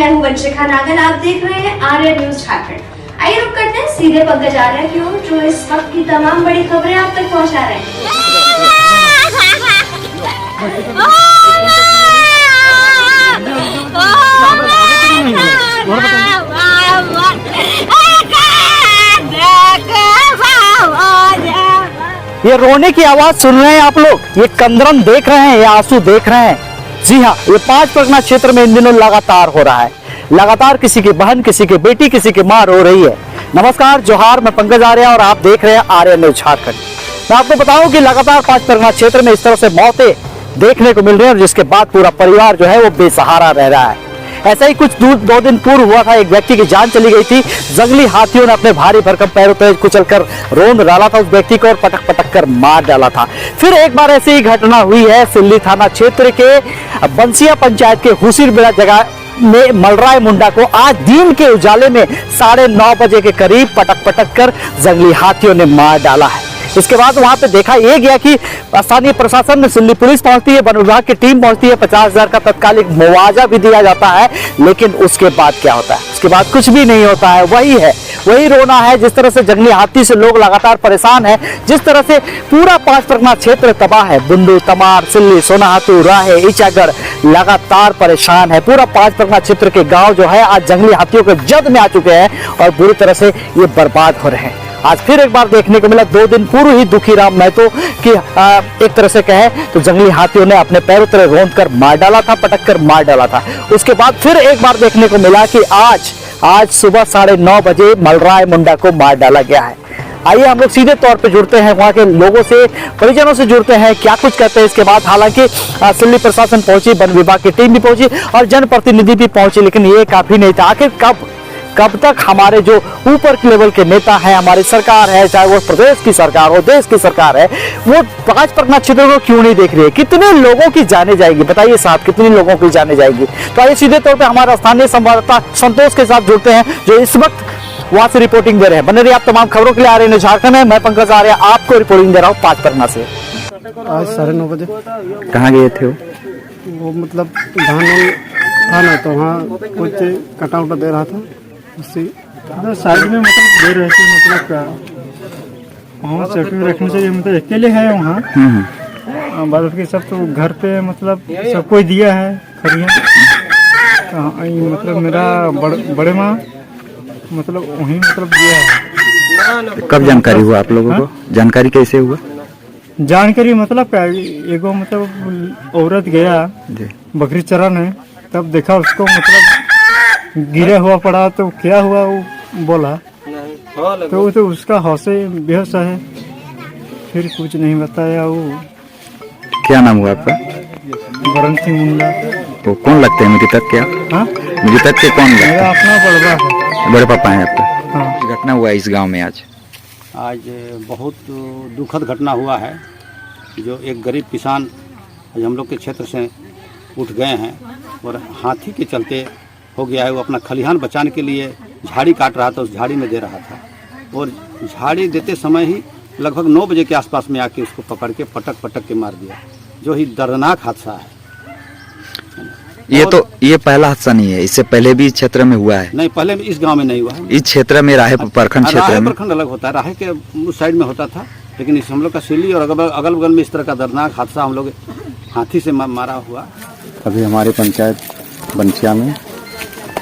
मैं हूं वंशिका नागल। आप देख रहे हैं आर्य न्यूज झारखंड। आइए रुक करते हैं सीधे पंकज आर्य की ओर, जो इस वक्त की तमाम बड़ी खबरें आप तक पहुंचा रहे हैं। ये रोने की आवाज सुन रहे हैं आप लोग, ये कंदरम देख रहे हैं, ये आंसू देख रहे हैं। जी हाँ, ये 5 परगना क्षेत्र में इन दिनों लगातार हो रहा है। लगातार किसी की बहन, किसी की बेटी, किसी की मां रो रही है। नमस्कार, जोहार, मैं पंकज आर्य और आप देख रहे हैं आर्य न्यूज झारखंड। मैं आपको बताऊं कि लगातार 5 परगना क्षेत्र में इस तरह से मौतें देखने को मिल रही है और जिसके बाद पूरा परिवार जो है वो बेसहारा रह रहा है। ऐसा ही कुछ 2 दिन पूर्व हुआ था, एक व्यक्ति की जान चली गई थी। जंगली हाथियों ने अपने भारी भरकम पैरों तेज कुचलकर रोंद डाला था उस व्यक्ति को और पटक पटक कर मार डाला था। फिर एक बार ऐसी ही घटना हुई है सिल्ली थाना क्षेत्र के बंसिया पंचायत के हुसीरबेड़ा जगह में मलराय मुंडा को आज दिन के उजाले में 9:30 बजे के करीब पटक पटक कर जंगली हाथियों ने मार डाला है। इसके बाद वहां पे देखा यह गया कि स्थानीय प्रशासन, सिल्ली पुलिस पहुंचती है, वन विभाग की टीम पहुंचती है, 50,000 का तत्कालिक मुआवजा भी दिया जाता है। लेकिन उसके बाद क्या होता है? उसके बाद कुछ भी नहीं होता है। वही रोना है। जिस तरह से जंगली हाथी से लोग लगातार परेशान है, जिस तरह से पूरा 5 परगना क्षेत्र तबाह है। बुंडू, तमार, सिल्ली, सोनाहातू, राहे, ईचागढ़ लगातार परेशान है। पूरा 5 परगना क्षेत्र के गांव जो है आज जंगली हाथियों के जद में आ चुके हैं और बुरी तरह से ये बर्बाद हो रहे हैं। आज फिर एक बार देखने को मिला 2 दिन पूर्व ही दुखीराम महतो कि एक तरह से कहे तो जंगली हाथियों ने अपने पैरों तले रोंद कर मार डाला था, पटक कर मार डाला था। उसके बाद फिर एक बार देखने को मिला कि आज सुबह 9:30 बजे मलराय मुंडा को मार डाला गया है। आइए हम लोग सीधे तौर पे जुड़ते हैं, वहाँ के लोगों से, परिजनों से जुड़ते हैं, क्या कुछ कहते हैं इसके बाद। हालांकि सिल्ली प्रशासन पहुंची, वन विभाग की टीम भी पहुंची और जनप्रतिनिधि भी पहुंचे, लेकिन ये काफी नहीं था। आखिर कब तक हमारे जो ऊपर के लेवल के नेता हैं, हमारी सरकार है, चाहे वो प्रदेश की सरकार हो, देश की सरकार है, वो 5 परगना क्षेत्रों को क्यों नहीं देख रही है? कितने लोगों की जाने जाएगी? बताइए साहब, कितने लोगों की जाने जाएगी? तो आइए सीधे तौर पे हमारा स्थानीय संवाददाता संतोष के साथ जुड़ते हैं, जो इस वक्त वहां से रिपोर्टिंग दे रहे हैं। बने रहिए आप तमाम खबरों के लिए आर्य न्यूज झारखंड में। मैं पंकज आर्य आपको रिपोर्टिंग दे रहा हूँ 5 परगना से। आज 9:30 बजे। कहाँ गए थे वो मतलब धान था ना, तो वहाँ कुछ कटा उटा दे रहा था, उससे साइड में मतलब दे रहे थे। मतलब क्या वहाँ सेफ्टी में रखना चाहिए, मतलब अकेले है वहाँ। बाद के सब तो घर पे मतलब सबको दिया है खरिया। मतलब मेरा बड़े माँ मतलब वहीं मतलब दिया है। कब जानकारी हुआ आप लोगों को? जानकारी कैसे हुआ? जानकारी मतलब क्या, एगो मतलब औरत गया बकरी चराने, तब देखा उसको मतलब गिरा हुआ पड़ा, तो क्या हुआ वो बोला, तो उसका हौसे बेहोश है, फिर कुछ नहीं बताया। वो क्या नाम हुआ आपका? वरुण सिंह मुंडा। तो कौन लगते हैं मृतक? क्या मृतक के कौन लगते हैं? अपना बड़वा है, बड़े पापा हैं आपका। हाँ। घटना हुआ इस गांव में आज बहुत दुखद घटना हुआ है। जो एक गरीब किसान हम लोग के क्षेत्र से उठ गए हैं और हाथी के चलते हो गया है। वो अपना खलिहान बचाने के लिए झाड़ी काट रहा था, उस झाड़ी में दे रहा था और झाड़ी देते समय ही लगभग 9 बजे के आसपास में आके उसको पकड़ के पटक के मार दिया, जो ही दर्दनाक हादसा है। ये पहला हादसा नहीं है, इससे पहले भी क्षेत्र में हुआ है? नहीं, पहले इस गांव में नहीं हुआ है। इस क्षेत्र में राहे प्रखंड क्षेत्र में प्रखंड अलग होता है, राहे के उस साइड में होता था, लेकिन इस हम लोग का सिल्ली और अगल बगल में इस तरह का दर्दनाक हादसा हम लोग हाथी से मारा हुआ। अभी हमारी पंचायत बंसिया में,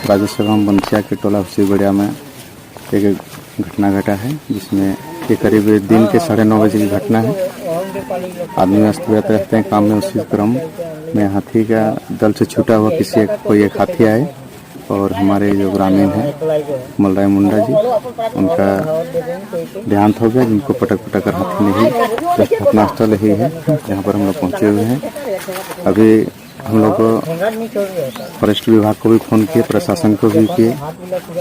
राजस्व गाँव बंसिया के टोला हुसीरबेड़ा में एक घटना घटा है, जिसमें ये करीब दिन के 9:30 बजे की घटना है। आदमी अस्त व्यस्त रहते हैं काम में, उसी क्रम में हाथी का दल से छूटा हुआ कोई एक हाथी आए और हमारे जो ग्रामीण हैं मलराय मुंडा जी, उनका देहांत हो गया, जिनको पटक कर हाथी ने ही घटनास्थल ही है जहाँ पर हम लोग पहुँचे हुए हैं। अभी हम लोग फॉरेस्ट विभाग को भी फ़ोन किए, प्रशासन को भी किए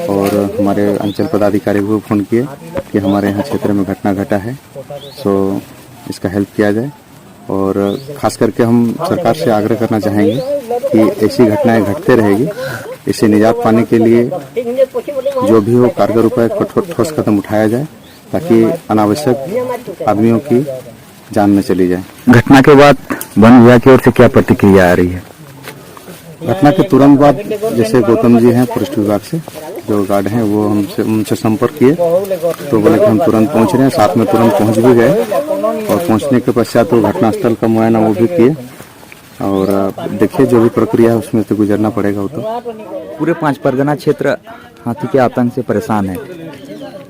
और हमारे अंचल पदाधिकारी को भी फ़ोन किए कि हमारे यहाँ क्षेत्र में घटना घटा है, सो इसका हेल्प किया जाए। और ख़ास करके हम सरकार से आग्रह करना चाहेंगे कि ऐसी घटनाएं घटते रहेगी, इससे निजात पाने के लिए जो भी हो कारगर उपाय, ठोस कदम उठाया जाए, ताकि अनावश्यक आदमियों की जान न चली जाए। घटना के बाद वन विभाग की ओर से क्या प्रतिक्रिया आ रही है? घटना के तुरंत बाद जैसे गौतम जी हैं फॉरेस्ट विभाग से जो गार्ड हैं वो हमसे उनसे संपर्क किए तो बोले कि हम तुरंत पहुंच रहे हैं, साथ में तुरंत पहुंच भी गए और पहुंचने के पश्चात वो घटनास्थल का मुआयना वो भी किए और देखिए जो भी प्रक्रिया है उसमें से गुजरना पड़ेगा वो तो। पूरे 5 परगना क्षेत्र हाथी के आतंक से परेशान है।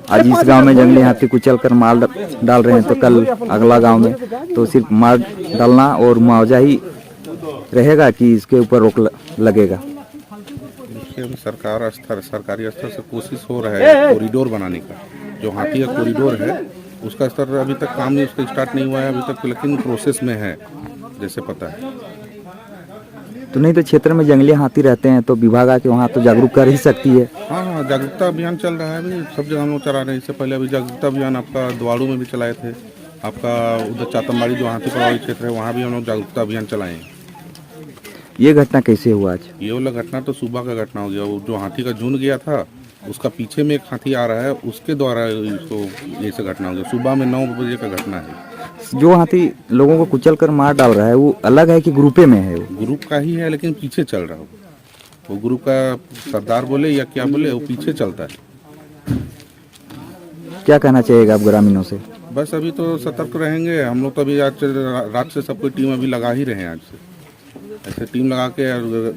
आज इस गांव में जंगली हाथी कुचल कर मार डाल रहे हैं तो कल अगला गांव में तो सिर्फ मार डालना और मुआवजा ही रहेगा कि इसके ऊपर रोक लगेगा। सरकारी स्तर से कोशिश हो रहा है कॉरिडोर बनाने का, जो हाथी का कॉरिडोर है उसका स्तर अभी तक काम नहीं, उसका स्टार्ट नहीं हुआ है अभी तक, लेकिन प्रोसेस में है जैसे पता है। तो नहीं तो क्षेत्र में जंगली हाथी रहते हैं तो विभाग आके वहाँ तो जागरूक कर ही सकती है। हाँ, जागरूकता अभियान चल रहा है अभी, सब जगह हम लोग चला रहे हैं। इससे पहले अभी जागरूकता अभियान आपका द्वाड़ू में भी चलाए थे, आपका उधर चातमबाड़ी जो हाथी प्रभावित क्षेत्र है वहाँ भी हम लोग जागरूकता अभियान चलाए हैं। ये घटना कैसे हुआ आज? ये वाला घटना तो सुबह का घटना हो गया, वो जो हाथी का झुंड गया था उसका पीछे में एक हाथी आ रहा है, उसके द्वारा इसको ये से घटना हो गया। सुबह में 9 बजे का घटना है। जो हाथी लोगों को कुचल कर मार डाल रहा है वो अलग है कि ग्रुपे में है? वो ग्रुप का ही है लेकिन पीछे चल रहा है वो ग्रुप का सरदार बोले या क्या बोले वो पीछे चलता है। क्या कहना चाहिएगा आप ग्रामीणों से? बस अभी तो सतर्क रहेंगे हम लोग, तो अभी आज रात से सबको टीम अभी लगा ही रहे हैं। आज से ऐसे टीम लगा के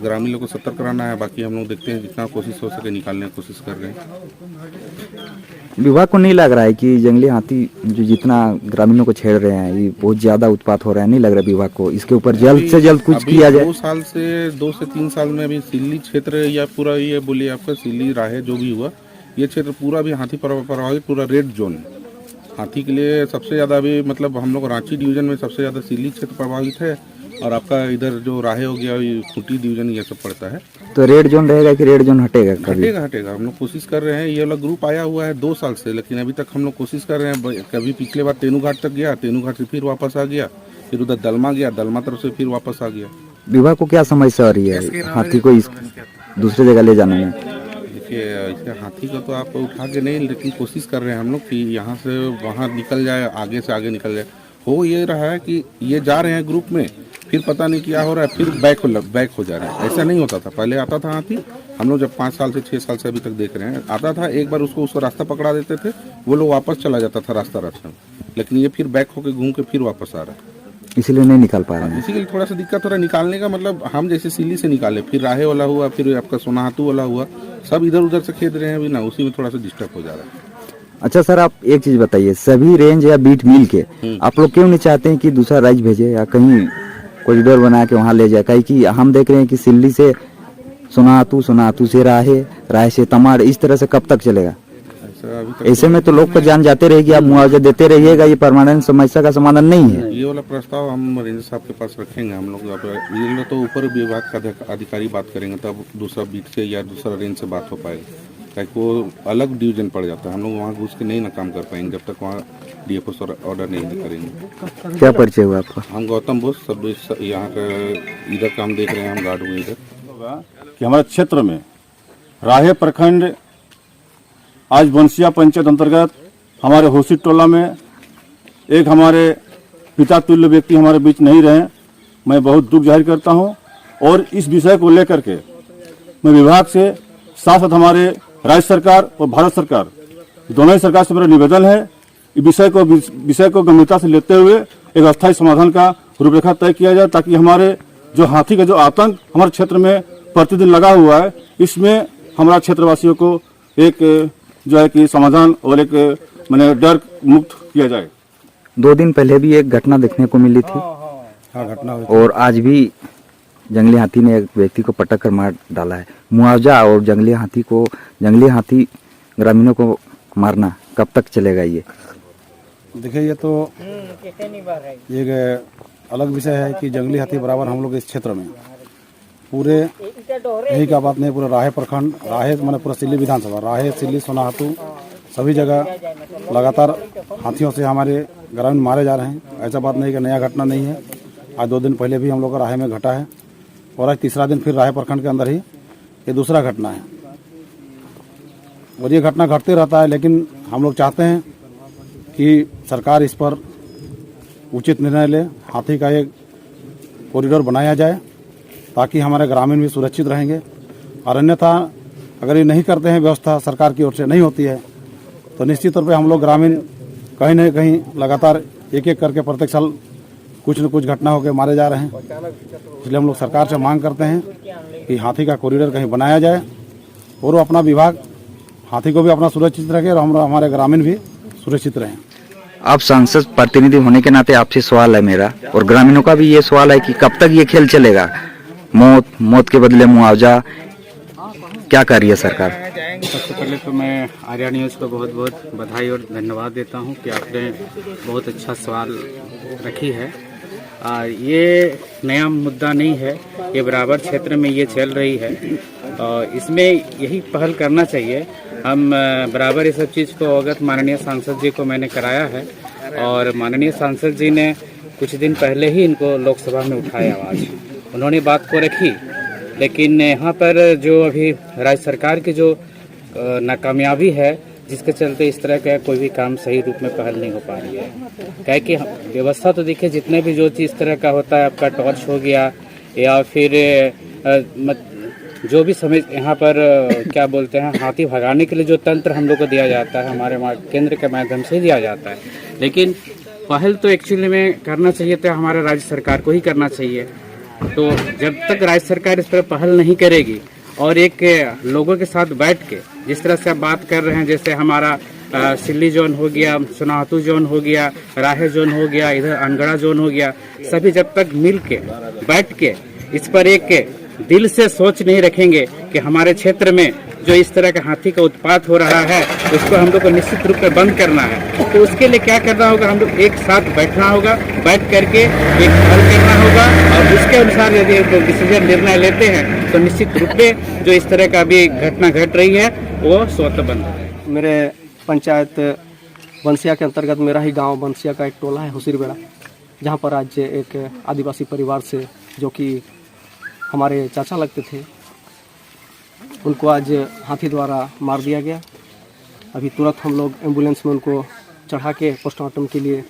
ग्रामीण लोग को सतर्क कराना है, बाकी हम लोग देखते हैं जितना कोशिश हो सके निकालने की कोशिश कर रहे हैं। विभाग को नहीं लग रहा है कि जंगली हाथी जो जितना ग्रामीणों को छेड़ रहे हैं ये बहुत ज्यादा उत्पात हो रहा है? नहीं लग रहा विभाग को इसके ऊपर जल्द से जल्द कुछ किया जाए? 2 से 3 साल में अभी सिल्ली क्षेत्र या पूरा ये बोलिए आपका सिल्ली राहे जो भी हुआ ये क्षेत्र पूरा भी हाथी प्रभावित, पूरा रेड जोन हाथी के लिए सबसे ज़्यादा अभी मतलब हम लोग रांची डिवीजन में सबसे ज़्यादा सिल्ली क्षेत्र प्रभावित है और आपका इधर जो राहे हो गया खूंटी डिवीजन ये सब पड़ता है। तो रेड जोन रहेगा कि रेड जोन हटेगा? हटेगा हम लोग कोशिश कर रहे हैं। ये वाला ग्रुप आया हुआ है 2 साल से, लेकिन अभी तक हम लोग कोशिश कर रहे हैं। कभी पिछले बार तेनू घाट तक गया, तेनू घाट से फिर वापस आ गया, फिर उधर दलमा गया, दलमा तरफ से फिर वापस आ गया। विभाग को क्या समस्या आ रही है हाथी को इस दूसरे जगह ले जाने में? देखिए ऐसे हाथी को तो आप उठा के नहीं, लेकिन कोशिश कर रहे हैं हम लोग कि यहाँ से वहाँ निकल जाए, आगे से आगे निकल जाए। हो ये रहा है कि ये जा रहे हैं ग्रुप में, फिर पता नहीं क्या हो रहा है, फिर बैक हो जा रहा है। ऐसा नहीं होता था, पहले आता था हाथी, हम लोग जब 5 साल से 6 साल से अभी तक देख रहे हैं, आता था एक बार उसको रास्ता पकड़ा देते थे, वो लोग वापस चला जाता था रास्ता में, लेकिन ये फिर बैक होकर घूम के फिर वापस आ रहा है। इसीलिए नहीं निकाल पा रहे हैं। इसीलिए थोड़ा सा दिक्कत हो रहा है निकालने का। मतलब हम जैसे सिल्ली से निकाले, फिर राहे वाला हुआ, फिर आपका सोनाहातू वाला हुआ, सब इधर उधर से खेद रहे हैं अभी ना, उसी में थोड़ा सा डिस्टर्ब हो जा रहा है। अच्छा सर, आप एक चीज बताइए, सभी रेंज या बीट मिल के आप लोग क्यों नहीं चाहते हैं कि दूसरा राज्य भेजे या कहीं कॉरिडोर बना के वहाँ ले जाए? कहीं कि हम देख रहे हैं कि सिल्ली से सोनाहातू से राहे से तमाड़, इस तरह से कब तक चलेगा? ऐसे में तो लोग को जान जाते रहेगी, आप मुआवजा देते रहिएगा, ये परमानेंट समस्या का समाधान नहीं है। ये वाला प्रस्ताव हम रेंजर साहब के पास रखेंगे। हम लोग ये तो ऊपर विभाग का अधिकारी बात करेंगे, तब दूसरा बीट से या दूसरा रेंज से बात हो पाएगी, ताकि वो अलग डिवीजन पड़ जाता है। हम लोग वहाँ घुस के नहीं ना काम कर पाएंगे जब तक वहाँ डीएफओ ऑर्डर नहीं करेंगे। क्या परिचय हुआ आपका? हम गौतम बोस, सब यहाँ का इधर काम देख रहे हैं, हम गार्ड हुए इधर। कि हमारे क्षेत्र में राहे प्रखंड आज बंसिया पंचायत अंतर्गत हमारे होसी टोला में एक हमारे पिता तुल्य व्यक्ति हमारे बीच नहीं रहे। मैं बहुत दुख जाहिर करता हूं और इस विषय को लेकर के मैं विभाग से साथ साथ हमारे राज्य सरकार और भारत सरकार दोनों ही सरकार से मेरा निवेदन है, इस विषय को गंभीरता से लेते हुए एक अस्थायी समाधान का रूपरेखा तय किया जाए, ताकि हमारे जो हाथी का जो आतंक हमारे क्षेत्र में प्रतिदिन लगा हुआ है, इसमें हमारा क्षेत्रवासियों को एक जो है कि समाधान और एक मैंने डर मुक्त किया जाए। 2 दिन पहले भी एक घटना देखने को मिली थी। हाँ, घटना हुई। और आज भी जंगली हाथी ने एक व्यक्ति को पटक कर मार डाला है। मुआवजा और जंगली हाथी ग्रामीणों को मारना कब तक चलेगा? ये देखिए, ये तो एक अलग विषय है कि जंगली हाथी बराबर हम लोग इस क्षेत्र में पूरे यही का बात नहीं, पूरे राहे प्रखंड, राहे मैंने पूरा सिल्ली विधानसभा, राहे सिल्ली सोनाहातू सभी जगह लगातार हाथियों से हमारे ग्रामीण मारे जा रहे हैं। ऐसा बात नहीं कि नया घटना नहीं है। आज 2 दिन पहले भी हम लोग का राहे में घटा है और आज तीसरा दिन फिर राहे प्रखंड के अंदर ही ये दूसरा घटना है और ये घटना घटते रहता है। लेकिन हम लोग चाहते हैं कि सरकार इस पर उचित निर्णय ले, हाथी का एक कॉरिडोर बनाया जाए ताकि हमारे ग्रामीण भी सुरक्षित रहेंगे। और अन्यथा अगर ये नहीं करते हैं, व्यवस्था सरकार की ओर से नहीं होती है, तो निश्चित तौर पे हम लोग ग्रामीण कहीं न कहीं लगातार एक एक करके प्रत्येक साल कुछ न कुछ घटना होकर मारे जा रहे हैं। इसलिए हम लोग सरकार से मांग करते हैं कि हाथी का कॉरिडोर कहीं बनाया जाए और वो अपना विभाग हाथी को भी अपना सुरक्षित रखे और हमारे ग्रामीण भी सुरक्षित रहें। आप सांसद प्रतिनिधि होने के नाते आपसे सवाल है मेरा, और ग्रामीणों का भी ये सवाल है कि कब तक ये खेल चलेगा? मौत के बदले मुआवजा, क्या कर रही है सरकार? सबसे पहले तो मैं आर्या न्यूज़ को बहुत बहुत बधाई और धन्यवाद देता हूं कि आपने बहुत अच्छा सवाल रखी है। ये नया मुद्दा नहीं है, ये बराबर क्षेत्र में ये चल रही है और इसमें यही पहल करना चाहिए। हम बराबर इस सब चीज़ को अवगत माननीय सांसद जी को मैंने कराया है और माननीय सांसद जी ने कुछ दिन पहले ही इनको लोकसभा में उठाया आवाज़, उन्होंने बात को रखी। लेकिन यहाँ पर जो अभी राज्य सरकार की जो नाकामयाबी है, जिसके चलते इस तरह का कोई भी काम सही रूप में पहल नहीं हो पा रही है। क्या कि व्यवस्था तो देखिए, जितने भी जो चीज़ तरह का होता है, आपका टॉर्च हो गया या फिर जो भी समय यहाँ पर क्या बोलते हैं, हाथी भगाने के लिए जो तंत्र हम लोग को दिया जाता है, हमारे केंद्र के माध्यम से दिया जाता है। लेकिन पहल तो एक्चुअली में करना चाहिए तो हमारे राज्य सरकार को ही करना चाहिए। तो जब तक राज्य सरकार इस पर पहल नहीं करेगी और एक लोगों के साथ बैठ के जिस तरह से आप बात कर रहे हैं, जैसे हमारा सिल्ली जोन हो गया, सुनातू जोन हो गया, राहे जोन हो गया, इधर अनगढ़ा जोन हो गया, सभी जब तक मिल के बैठ के इस पर एक दिल से सोच नहीं रखेंगे कि हमारे क्षेत्र में जो इस तरह का हाथी का उत्पात हो रहा है उसको हम लोग को निश्चित रूप में बंद करना है, तो उसके लिए क्या करना होगा, हम लोग एक साथ बैठना होगा, बैठ करके एक हल करना होगा और उसके अनुसार यदि डिसीजन निर्णय लेते हैं तो निश्चित रूप में जो इस तरह का अभी घटना घट रही है वो स्वतः बंद है। मेरे पंचायत बंसिया के अंतर्गत मेरा ही गांव बंसिया का एक टोला है हुसीरबेड़ा, जहां पर आज एक आदिवासी परिवार से, जो कि हमारे चाचा लगते थे, उनको आज हाथी द्वारा मार दिया गया। अभी तुरंत हम लोग एम्बुलेंस में उनको चढ़ा के पोस्टमार्टम के लिए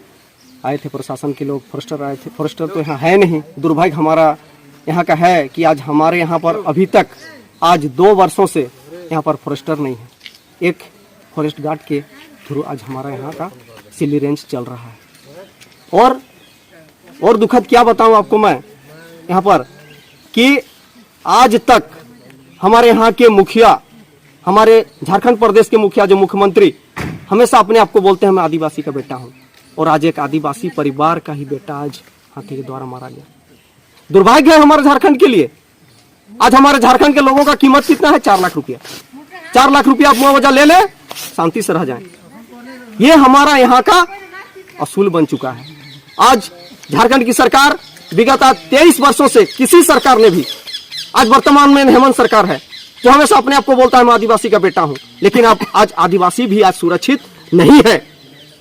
आए थे। प्रशासन के लोग, फॉरेस्टर आए थे। फॉरेस्टर तो यहाँ है नहीं, दुर्भाग्य हमारा यहाँ का है कि आज हमारे यहाँ पर अभी तक आज 2 वर्षों से यहाँ पर फॉरेस्टर नहीं है। एक फॉरेस्ट गार्ड के थ्रू आज हमारा यहाँ का सिल्ली रेंज चल रहा है। और दुखद क्या बताऊँ आपको मैं यहाँ पर कि आज तक हमारे यहाँ के मुखिया, हमारे झारखंड प्रदेश के मुखिया, जो मुख्यमंत्री, हमेशा अपने आप को बोलते हैं मैं आदिवासी का बेटा हूँ, और आज एक आदिवासी परिवार का ही बेटा आज हाथी के द्वारा मारा गया। दुर्भाग्य है हमारे झारखंड के लिए। आज हमारे झारखंड के लोगों का कीमत कितना है? 4 लाख रुपया। 4 लाख रुपया आप मुआवजा ले ले, शांति से रह जाए। ये हमारा यहाँ का असूल बन चुका है। आज झारखंड की सरकार विगत 23 वर्षों से किसी सरकार ने भी, आज वर्तमान में हेमंत सरकार है जो हमेशा अपने आप को बोलता है मैं आदिवासी का बेटा हूं, लेकिन आप आज आदिवासी भी आज सुरक्षित नहीं है।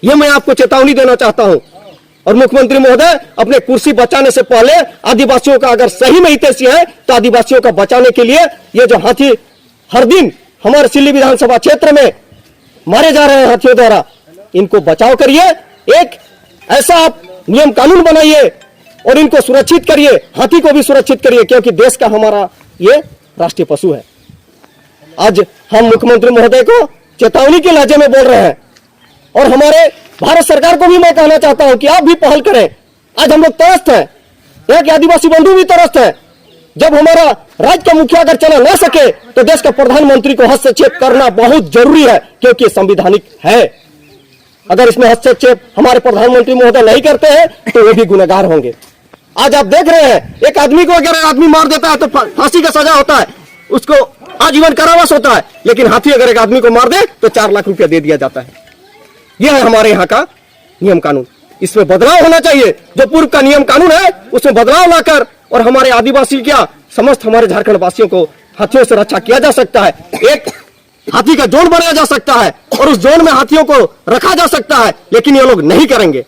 यह मैं आपको चेतावनी देना चाहता हूं। और मुख्यमंत्री महोदय, अपने कुर्सी बचाने से पहले आदिवासियों का अगर सही में हितैषी है तो आदिवासियों का बचाने के लिए ये जो हाथी हर दिन हमारे सिल्ली विधानसभा क्षेत्र में मारे जा रहे हैं हाथियों द्वारा, इनको बचाव करिए। एक ऐसा आप नियम कानून बनाइए और इनको सुरक्षित करिए, हाथी को भी सुरक्षित करिए, क्योंकि देश का हमारा ये राष्ट्रीय पशु है। आज हम मुख्यमंत्री महोदय को चेतावनी के लहजे में बोल रहे हैं और हमारे भारत सरकार को भी मैं कहना चाहता हूं कि आप भी पहल करें। आज हम लोग त्रस्त हैं, यहाँ के आदिवासी बंधु भी त्रस्त हैं। जब हमारा राज्य का मुखिया अगर चला ना सके तो देश का प्रधानमंत्री को हस्तक्षेप करना बहुत जरूरी है, क्योंकि संवैधानिक है। अगर इसमें हस्तक्षेप हमारे प्रधानमंत्री महोदय नहीं करते हैं तो वे भी गुनहगार होंगे। आज आप देख रहे हैं, एक आदमी को अगर आदमी मार देता है तो फांसी का सजा होता है, उसको आजीवन कारावास होता है, लेकिन हाथी अगर एक आदमी को मार दे तो 4 लाख रुपया दे दिया जाता है। यह है हमारे यहाँ का नियम कानून। इसमें बदलाव होना चाहिए। जो पूर्व का नियम कानून है उसमें बदलाव लाकर और हमारे आदिवासी क्या समस्त हमारे झारखंड वासियों को हाथियों से रक्षा किया जा सकता है। एक हाथी का जोन बनाया जा सकता है और उस जोन में हाथियों को रखा जा सकता है, लेकिन ये लोग नहीं करेंगे।